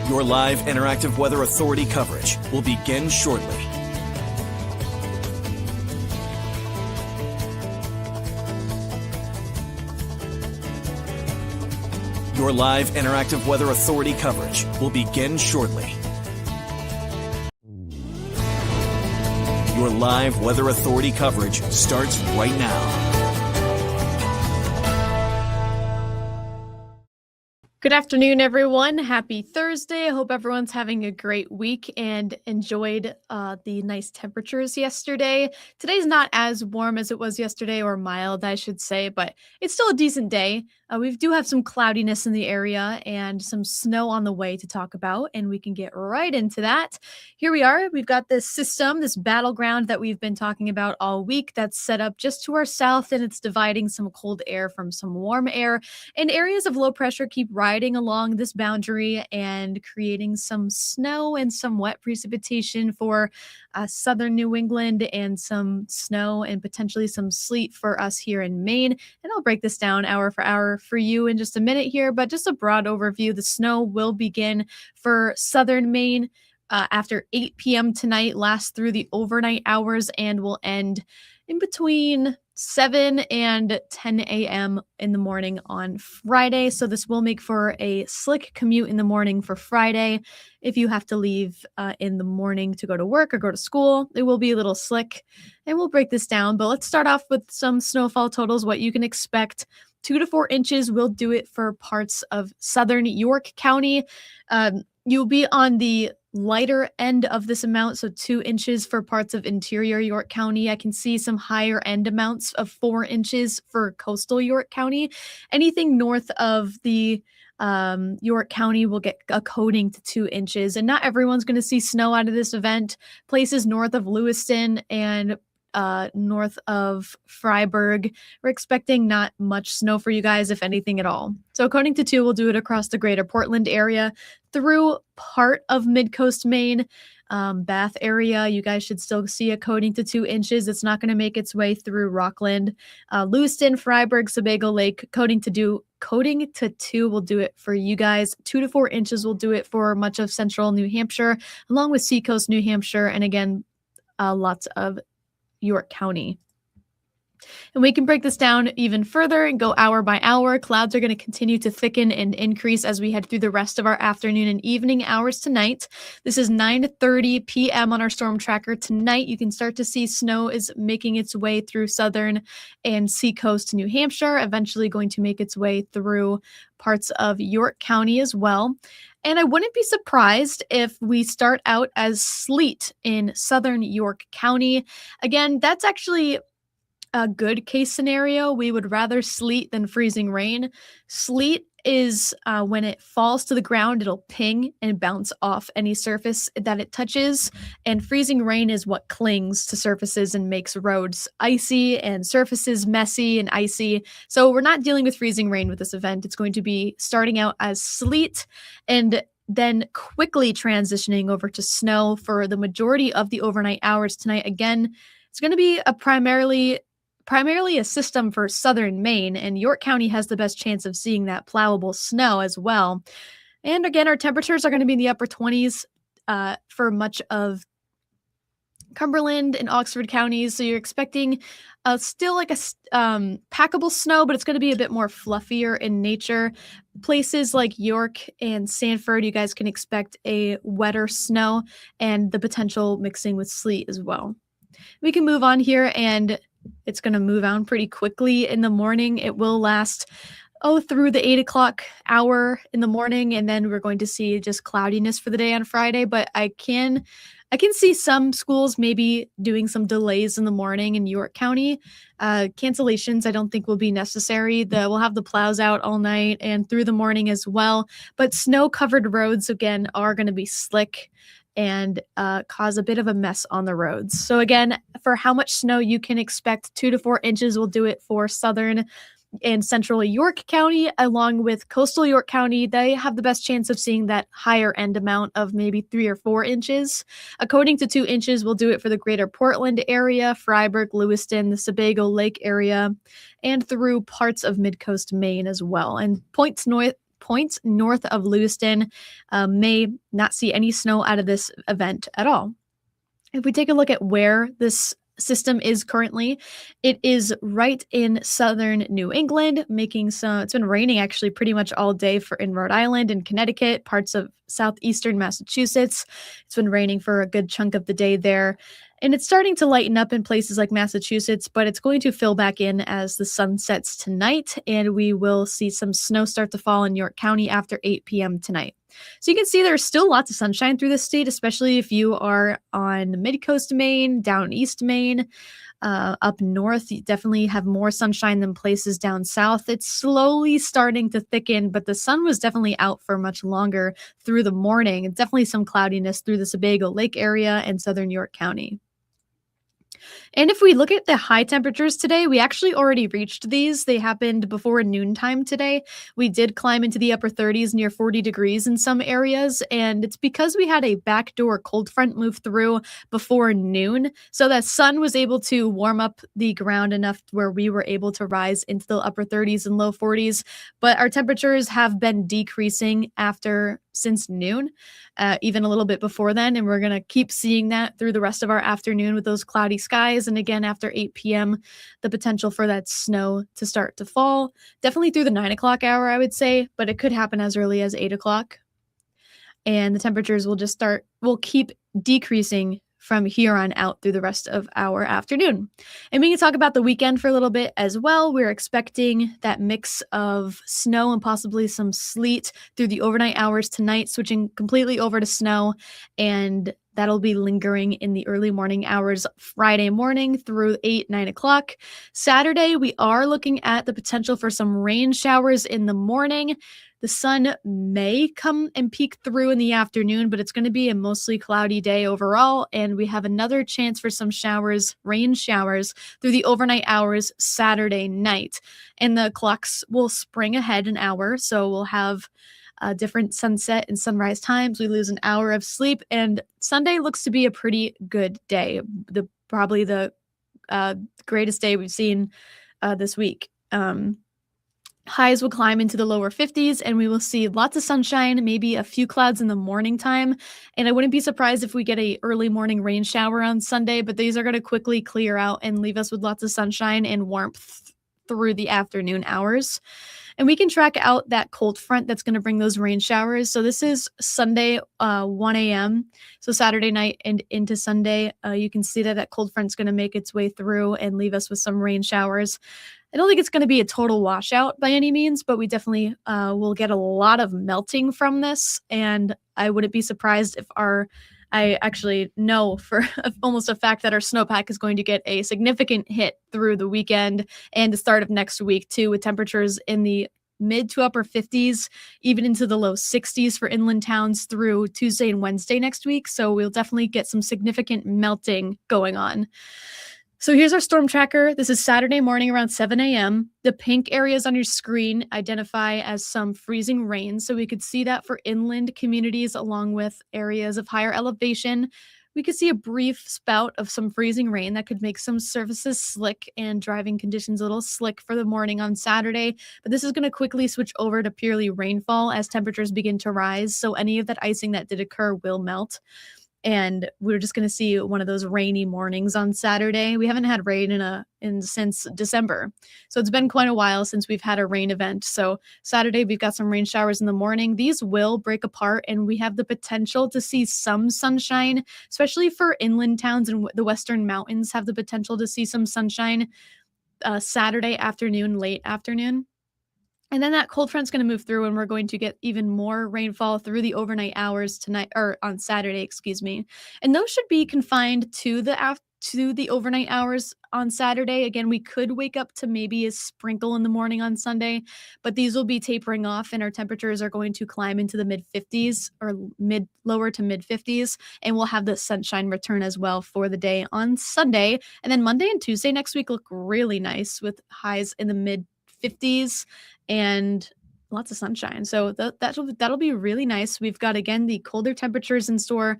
Your live interactive Weather Authority coverage will begin shortly. Your live interactive Weather Authority coverage will begin shortly. Your live Weather Authority coverage starts right now. Good afternoon, everyone. Happy Thursday. I hope everyone's having a great week and enjoyed the nice temperatures yesterday. Today's not as warm as it was yesterday, or mild, I should say, but it's still a decent day. We do have some cloudiness in the area and some snow on the way to talk about, and we can get right into that. Here we are. We've got this system, this battleground that we've been talking about all week that's set up just to our south, and it's dividing some cold air from some warm air. And areas of low pressure keep riding along this boundary and creating some snow and some wet precipitation for southern New England, and some snow and potentially some sleet for us here in Maine. And I'll break this down hour for hour for you in just a minute here, but just a broad overview. The snow will begin for southern Maine after 8 p.m. tonight, last through the overnight hours, and will end in between 7 and 10 a.m. in the morning on Friday. So this will make for a slick commute in the morning for Friday. If you have to leave in the morning to go to work or go to school, it will be a little slick, and we'll break this down. But let's start off with some snowfall totals, what you can expect. 2 to 4 inches will do it for parts of southern York County. You'll be on the lighter end of this amount, so 2 inches for parts of interior York County. I can see some higher end amounts of 4 inches for coastal York County. Anything north of the York County will get a coating to 2 inches, and not everyone's going to see snow out of this event. Places north of Lewiston and north of Freiburg, we're expecting not much snow for you guys, if anything at all. So coating to 2 will do it across the greater Portland area through part of mid-coast Maine. Bath area, you guys should still see a coating to 2 inches. It's not going to make its way through Rockland. Lewiston, Freiburg, Sebago Lake, coating to 2 will do it for you guys. 2 to 4 inches will do it for much of central New Hampshire, along with Seacoast, New Hampshire, and again, lots of York County. And we can break this down even further and go hour by hour. Clouds are going to continue to thicken and increase as we head through the rest of our afternoon and evening hours tonight. This is 9:30 p.m. on our storm tracker tonight. You can start to see snow is making its way through southern and Seacoast, New Hampshire, eventually going to make its way through parts of York County as well. And I wouldn't be surprised if we start out as sleet in southern York County. Again, that's actually a good case scenario. We would rather sleet than freezing rain. Sleet is when it falls to the ground, it'll ping and bounce off any surface that it touches. And freezing rain is what clings to surfaces and makes roads icy and surfaces messy and icy. So we're not dealing with freezing rain with this event. It's going to be starting out as sleet and then quickly transitioning over to snow for the majority of the overnight hours tonight. Again, it's going to be a primarily a system for southern Maine, and York County has the best chance of seeing that plowable snow as well. And again, our temperatures are going to be in the upper 20s for much of Cumberland and Oxford counties. So you're expecting still like a packable snow, but it's going to be a bit more fluffier in nature. Places like York and Sanford, you guys can expect a wetter snow and the potential mixing with sleet as well. We can move on here, and it's going to move on pretty quickly in the morning. It will last through the 8 o'clock hour in the morning, and then we're going to see just cloudiness for the day on Friday. But I can see some schools maybe doing some delays in the morning in York County. Cancellations I don't think will be necessary. We'll have the plows out all night and through the morning as well. But snow-covered roads, again, are going to be slick and cause a bit of a mess on the roads. So again, for how much snow you can expect, 2 to 4 inches will do it for southern and central York County, along with coastal York County. They have the best chance of seeing that higher end amount of maybe 3 or 4 inches. A coating to 2 inches will do it for the greater Portland area, Freiburg, Lewiston, the Sebago Lake area, and through parts of mid-coast Maine as well. And points points north of Lewiston may not see any snow out of this event at all. If we take a look at where this system is currently, it is right in southern New England, it's been raining actually pretty much all day in Rhode Island and Connecticut, parts of southeastern Massachusetts. It's been raining for a good chunk of the day there. And it's starting to lighten up in places like Massachusetts, but it's going to fill back in as the sun sets tonight, and we will see some snow start to fall in York County after 8 p.m. tonight. So you can see there's still lots of sunshine through the state, especially if you are on the mid-coast of Maine, down east Maine. Up north, you definitely have more sunshine than places down south. It's slowly starting to thicken, but the sun was definitely out for much longer through the morning. And definitely some cloudiness through the Sebago Lake area and southern York County. And if we look at the high temperatures today, we actually already reached these. They happened before noontime today. We did climb into the upper 30s, near 40 degrees in some areas, and it's because we had a backdoor cold front move through before noon. So that sun was able to warm up the ground enough where we were able to rise into the upper 30s and low 40s. But our temperatures have been decreasing since noon, even a little bit before then. And we're going to keep seeing that through the rest of our afternoon with those cloudy skies. And again, after 8 p.m., the potential for that snow to start to fall. Definitely through the 9 o'clock hour, I would say, but it could happen as early as 8 o'clock. And the temperatures will keep decreasing from here on out through the rest of our afternoon. And we can talk about the weekend for a little bit as well. We're expecting that mix of snow and possibly some sleet through the overnight hours tonight, switching completely over to snow, and that'll be lingering in the early morning hours Friday morning through 9 o'clock. Saturday, we are looking at the potential for some rain showers in the morning. The sun may come and peek through in the afternoon, but it's going to be a mostly cloudy day overall, and we have another chance for some rain showers through the overnight hours Saturday night. And the clocks will spring ahead an hour, so we'll have different sunset and sunrise times. We lose an hour of sleep, and Sunday looks to be a pretty good day. Probably the greatest day we've seen this week. Highs will climb into the lower 50s, and we will see lots of sunshine, maybe a few clouds in the morning time. And I wouldn't be surprised if we get a early morning rain shower on Sunday, but these are going to quickly clear out and leave us with lots of sunshine and warmth through the afternoon hours. And we can track out that cold front that's going to bring those rain showers. So this is Sunday, 1 a.m. So Saturday night and into Sunday, you can see that cold front's going to make its way through and leave us with some rain showers. I don't think it's going to be a total washout by any means, but we definitely will get a lot of melting from this. And I wouldn't be surprised if I actually know for almost a fact that our snowpack is going to get a significant hit through the weekend and the start of next week too, with temperatures in the mid to upper 50s, even into the low 60s for inland towns through Tuesday and Wednesday next week. So we'll definitely get some significant melting going on. So here's our storm tracker. This is Saturday morning around 7 a.m. The pink areas on your screen identify as some freezing rain. So we could see that for inland communities along with areas of higher elevation. We could see a brief spout of some freezing rain that could make some surfaces slick and driving conditions a little slick for the morning on Saturday. But this is going to quickly switch over to purely rainfall as temperatures begin to rise. So any of that icing that did occur will melt. And we're just going to see one of those rainy mornings on Saturday. We haven't had rain since December. So it's been quite a while since we've had a rain event. So Saturday, we've got some rain showers in the morning. These will break apart, and we have the potential to see some sunshine, especially for inland towns and the western mountains have the potential to see some sunshine Saturday afternoon, late afternoon. And then that cold front's going to move through, and we're going to get even more rainfall through the overnight hours tonight, or on Saturday, excuse me. And those should be confined to the overnight hours on Saturday. Again, we could wake up to maybe a sprinkle in the morning on Sunday, but these will be tapering off, and our temperatures are going to climb into the mid 50s or lower to mid 50s, and we'll have the sunshine return as well for the day on Sunday. And then Monday and Tuesday next week look really nice with highs in the mid 50s and lots of sunshine. So that'll be really nice. We've got, again, the colder temperatures in store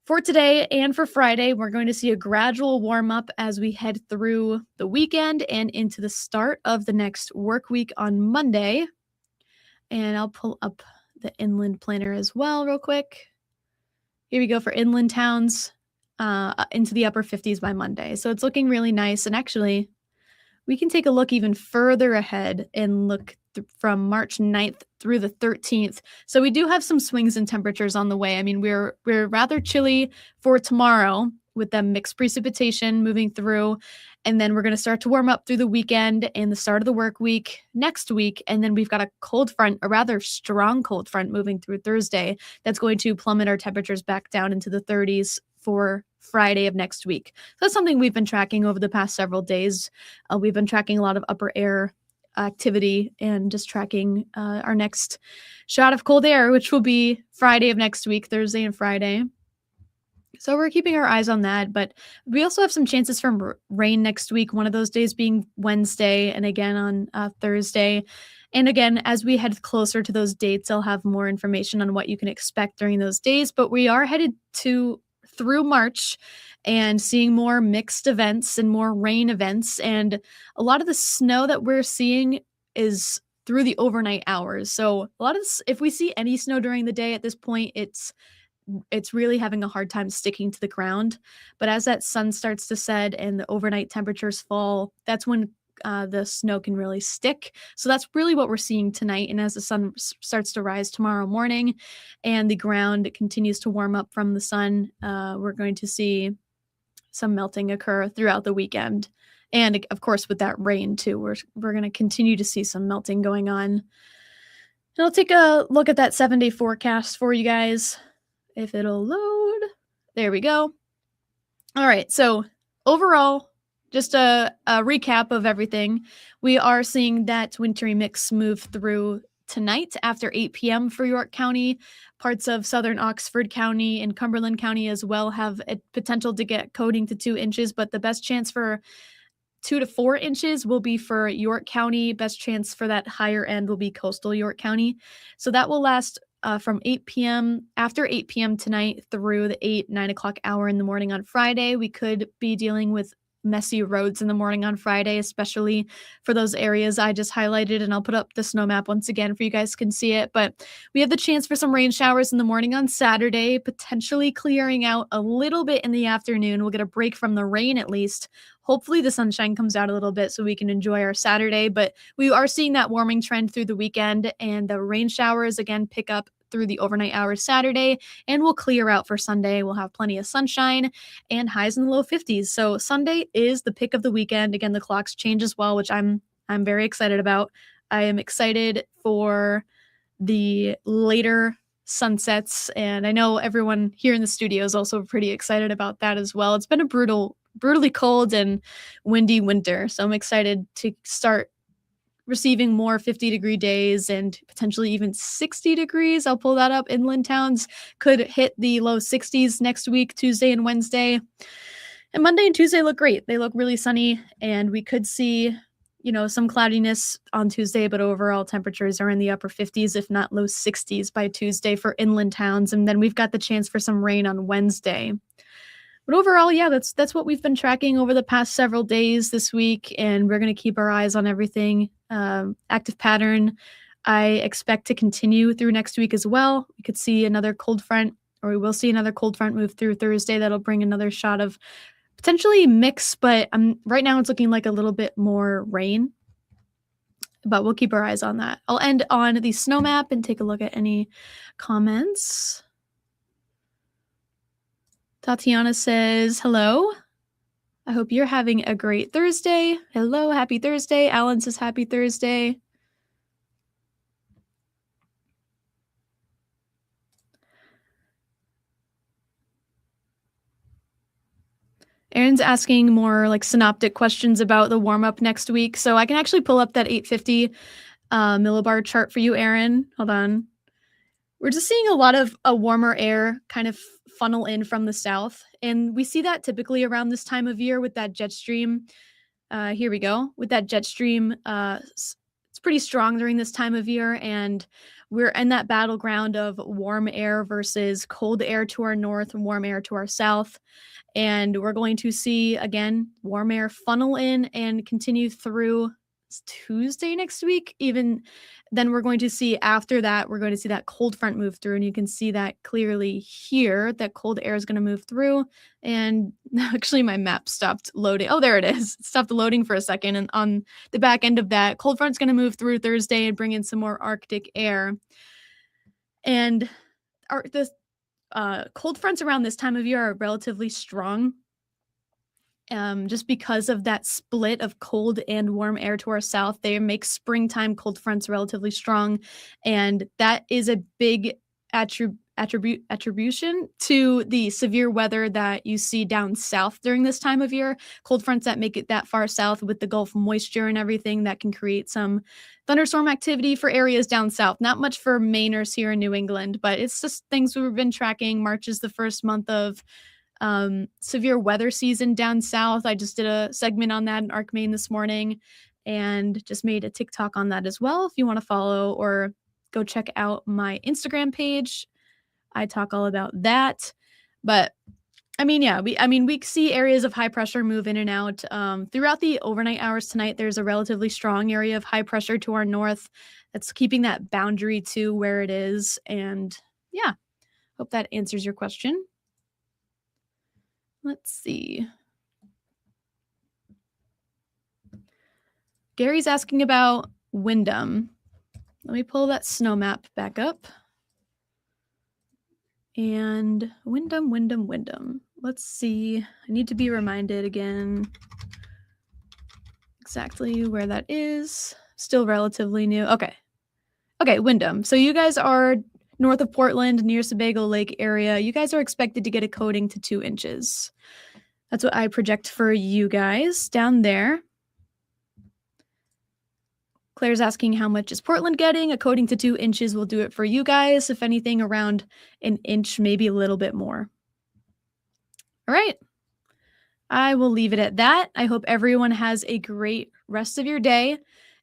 for today and for Friday. We're going to see a gradual warm up as we head through the weekend and into the start of the next work week on Monday. And I'll pull up the inland planner as well real quick. Here we go for inland towns into the upper 50s by Monday. So it's looking really nice. And actually, we can take a look even further ahead and look from March 9th through the 13th. So we do have some swings in temperatures on the way. I mean, we're rather chilly for tomorrow with the mixed precipitation moving through. And then we're going to start to warm up through the weekend and the start of the work week next week. And then we've got a cold front, a rather strong cold front moving through Thursday that's going to plummet our temperatures back down into the 30s for Friday of next week. So that's something we've been tracking over the past several days. We've been tracking a lot of upper air activity and just tracking our next shot of cold air, which will be Friday of next week, Thursday and Friday. So we're keeping our eyes on that, but we also have some chances for rain next week, one of those days being Wednesday and again on Thursday. And again, as we head closer to those dates, I'll have more information on what you can expect during those days, but we are headed through March and seeing more mixed events and more rain events. And a lot of the snow that we're seeing is through the overnight hours. So a lot of this, if we see any snow during the day at this point, it's really having a hard time sticking to the ground. But as that sun starts to set and the overnight temperatures fall, that's when the snow can really stick. So that's really what we're seeing tonight. And as the sun starts to rise tomorrow morning and the ground continues to warm up from the sun, we're going to see some melting occur throughout the weekend. And of course, with that rain too, we're going to continue to see some melting going on. And I'll take a look at that 7-day forecast for you guys. If it'll load. There we go. All right. So overall, just a recap of everything. We are seeing that wintry mix move through tonight after 8 p.m. for York County. Parts of southern Oxford County and Cumberland County as well have a potential to get coating to 2 inches, but the best chance for 2 to 4 inches will be for York County. Best chance for that higher end will be coastal York County. So that will last from 8 p.m. after 8 p.m. tonight through the 9 o'clock hour in the morning on Friday. We could be dealing with messy roads in the morning on Friday, especially for those areas I just highlighted. And I'll put up the snow map once again for you guys can see it. But we have the chance for some rain showers in the morning on Saturday, potentially clearing out a little bit in the afternoon. We'll get a break from the rain at least. Hopefully the sunshine comes out a little bit so we can enjoy our Saturday. But we are seeing that warming trend through the weekend, and the rain showers again pick up through the overnight hours Saturday, and we'll clear out for Sunday. We'll have plenty of sunshine and highs in the low 50s. So Sunday is the pick of the weekend. Again, the clocks change as well, which I'm very excited about. I am excited for the later sunsets, and I know everyone here in the studio is also pretty excited about that as well. It's been a brutally cold and windy winter, so I'm excited to start receiving more 50-degree days and potentially even 60 degrees. I'll pull that up. Inland towns could hit the low 60s next week, Tuesday and Wednesday. And Monday and Tuesday look great. They look really sunny, and we could see, some cloudiness on Tuesday, but overall temperatures are in the upper 50s, if not low 60s by Tuesday for inland towns. And then we've got the chance for some rain on Wednesday. But overall, yeah, that's what we've been tracking over the past several days this week, and we're going to keep our eyes on everything. Active pattern, I expect to continue through next week as well. We could see another cold front, or we will see another cold front move through Thursday. That'll bring another shot of potentially mix, but right now it's looking like a little bit more rain. But we'll keep our eyes on that. I'll end on the snow map and take a look at any comments. Tatiana says, hello. I hope you're having a great Thursday. Hello, happy Thursday. Alan says happy Thursday. Aaron's asking more like synoptic questions about the warm-up next week. So I can actually pull up that 850 millibar chart for you, Aaron. Hold on. We're just seeing a lot of a warmer air kind of funnel in from the south. And we see that typically around this time of year with that jet stream. Here we go. With that jet stream, it's pretty strong during this time of year. And we're in that battleground of warm air versus cold air to our north and warm air to our south. And we're going to see, again, warm air funnel in and continue through Tuesday next week. Even then, we're going to see after that, we're going to see that cold front move through, and you can see that clearly here. That cold air is going to move through, and actually my map stopped loading. Oh, there it is. It stopped loading for a second, and on the back end of that, cold front's going to move through Thursday and bring in some more Arctic air. And the cold fronts around this time of year are relatively strong. Just because of that split of cold and warm air to our south, they make springtime cold fronts relatively strong, and that is a big attribution to the severe weather that you see down south during this time of year. Cold fronts that make it that far south with the Gulf moisture and everything that can create some thunderstorm activity for areas down south. Not much for Mainers here in New England, but it's just things we've been tracking. March is the first month of severe weather season down south. I just did a segment on that in Arc Maine this morning and just made a TikTok on that as well. If you want to follow or go check out my Instagram page, I talk all about that. But I mean, yeah, we see areas of high pressure move in and out. Throughout the overnight hours tonight, there's a relatively strong area of high pressure to our north that's keeping that boundary to where it is. And yeah, hope that answers your question. Let's see. Gary's asking about Wyndham. Let me pull that snow map back up. And Wyndham. Let's see. I need to be reminded again exactly where that is. Still relatively new. Okay, Wyndham. So you guys are north of Portland, near Sebago Lake area. You guys are expected to get a coating to 2 inches. That's what I project for you guys down there. Claire's asking how much is Portland getting? A coating to 2 inches will do it for you guys. If anything, around an inch, maybe a little bit more. All right. I will leave it at that. I hope everyone has a great rest of your day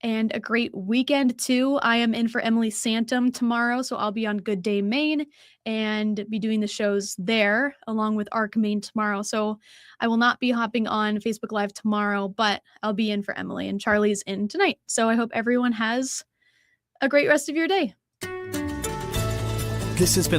and a great weekend too. I am in for Emily Santum tomorrow, so I'll be on Good Day Maine and be doing the shows there along with Arc Maine tomorrow. So I will not be hopping on Facebook Live tomorrow, but I'll be in for Emily, and Charlie's in tonight. So I hope everyone has a great rest of your day. This has been